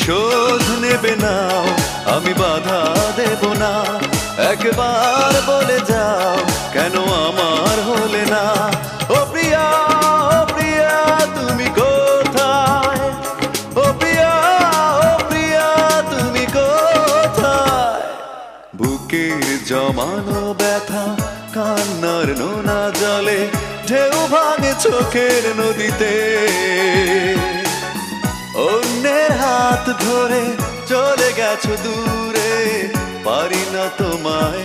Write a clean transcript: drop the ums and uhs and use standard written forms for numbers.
প্রতিশোধ নেবে না, আমি বাধা দেব না। একবার বলে যাও কেন আমার হলে না। ও প্রিয়া, ও প্রিয়া তুমি কোথায়? ও প্রিয়া, ও প্রিয়া তুমি কোথায়? বুকের জমানো ব্যথা কান্নার নোনা জলে ঢেউ ভাঙে চোখের নদীতে। অন্যের হাত ধরে চলে গেছো দূরে, পারি না তোমায়